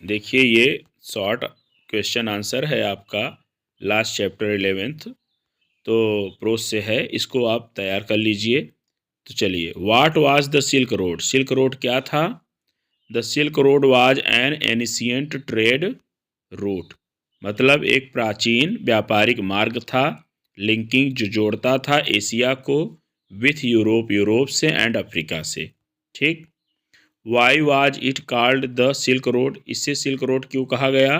देखिए ये short question answer है आपका लास्ट चैप्टर 11th, तो प्रोज से है, इसको आप तैयार कर लीजिए। तो चलिए, what was the silk road? Silk road क्या था? The silk road was an ancient trade route, मतलब एक प्राचीन व्यापारिक मार्ग था, लिंकिंग जो जोड़ता था एशिया को विथ यूरोप, यूरोप से, एंड अफ्रीका से। ठीक। Why was it called the silk road? इससे सिल्क रोड क्यों कहा गया?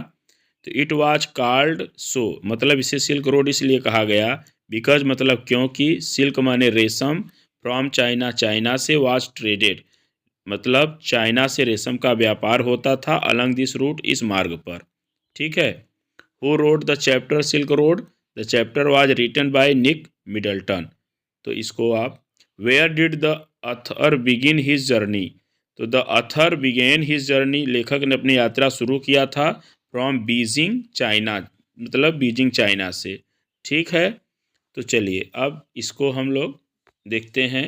तो इट वाज कॉल्ड सो, मतलब इसे सिल्क रोड इसलिए कहा गया, बिकॉज मतलब क्योंकि, सिल्क माने रेशम, फ्रॉम चाइना, चाइना से, वाज ट्रेडेड मतलब चाइना से रेशम का व्यापार होता था, अलंग दिस रूट, इस मार्ग पर। ठीक है। Who wrote the chapter Silk Road? The chapter was written by Nick Middleton. तो इसको आप, where did the author begin his journey? तो the author began his journey, लेखक ने अपनी यात्रा शुरू किया था फ्रॉम बीजिंग चाइना, मतलब बीजिंग चाइना से। ठीक है। तो चलिए अब इसको हम लोग देखते हैं।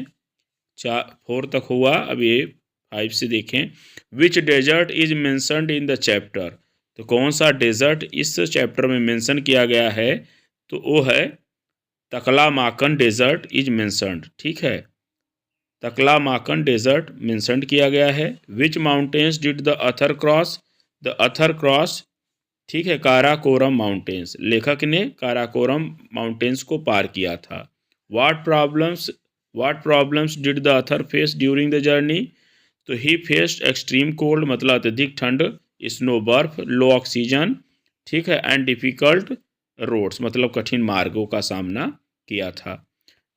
4 तक हुआ, अब ये 5 से देखें। Which desert is mentioned in the chapter? तो कौन सा डेजर्ट इस चैप्टर में मेंशन किया गया है? तो वो है तकलामाकन डेजर्ट इज मेंशनड। ठीक है, तकलामाकन डेजर्ट मेंशन किया गया है। Which mountains did the author cross? The author cross, ठीक है, काराकोरम माउंटेन्स, लेखक ने काराकोरम माउंटेन्स को पार किया था। What problems did the Athar face during the journey? तो ही फेस्ड एक्सट्रीम कोल्ड, मतलब अत्यधिक ठंड, स्नो बर्फ, लो ऑक्सीजन, ठीक है, एंड डिफिकल्ट रोड्स, मतलब कठिन मार्गों का सामना किया था।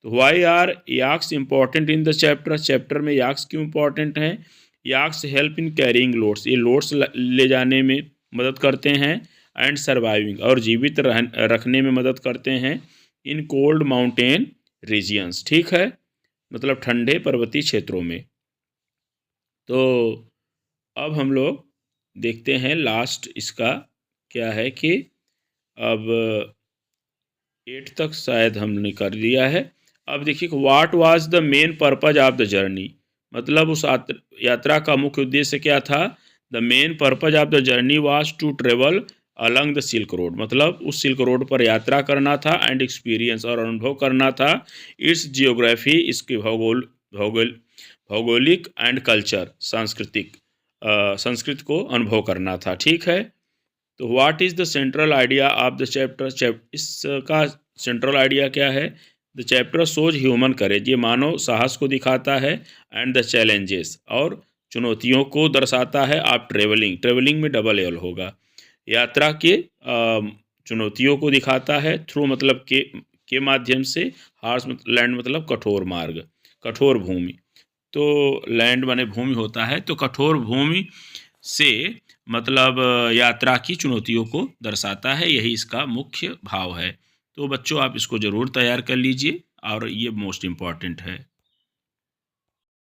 तो why are yaks important in the chapter? Chapter में याक्स क्यों इम्पॉर्टेंट हैं? Yaks help in carrying loads, ये लोड्स ले जाने में मदद करते हैं, एंड सर्वाइविंग, और जीवित रखने में मदद करते हैं, इन कोल्ड माउंटेन रीजियंस। ठीक है, मतलब ठंडे पर्वतीय क्षेत्रों में। तो अब हम लोग देखते हैं लास्ट इसका क्या है कि अब 8 तक शायद हमने कर लिया है। अब देखिए, what was the main purpose of the journey? मतलब उस यात्रा का मुख्य उद्देश्य क्या था? The main purpose of the journey was to travel along the silk road, मतलब उस सिल्क रोड पर यात्रा करना था, एंड एक्सपीरियंस, और अनुभव करना था, इट्स जियोग्राफी, इसके भौगोलिक, एंड कल्चर, सांस्कृतिक, संस्कृत को अनुभव करना था। ठीक है। तो what is the central idea of the chapter? इसका सेंट्रल आइडिया क्या है? द चैप्टर शोज ह्यूमन करेज, ये मानव साहस को दिखाता है, एंड द चैलेंजेस, और चुनौतियों को दर्शाता है। आप ट्रेवलिंग, ट्रेवलिंग में डबल एल होगा, यात्रा के चुनौतियों को दिखाता है, थ्रू मतलब के माध्यम से, हार्स लैंड मतलब कठोर मार्ग, कठोर भूमि, तो लैंड माने भूमि होता है, तो कठोर भूमि से मतलब यात्रा की चुनौतियों को दर्शाता है, यही इसका मुख्य भाव है। तो बच्चों आप इसको ज़रूर तैयार कर लीजिए, और ये मोस्ट इम्पॉर्टेंट है।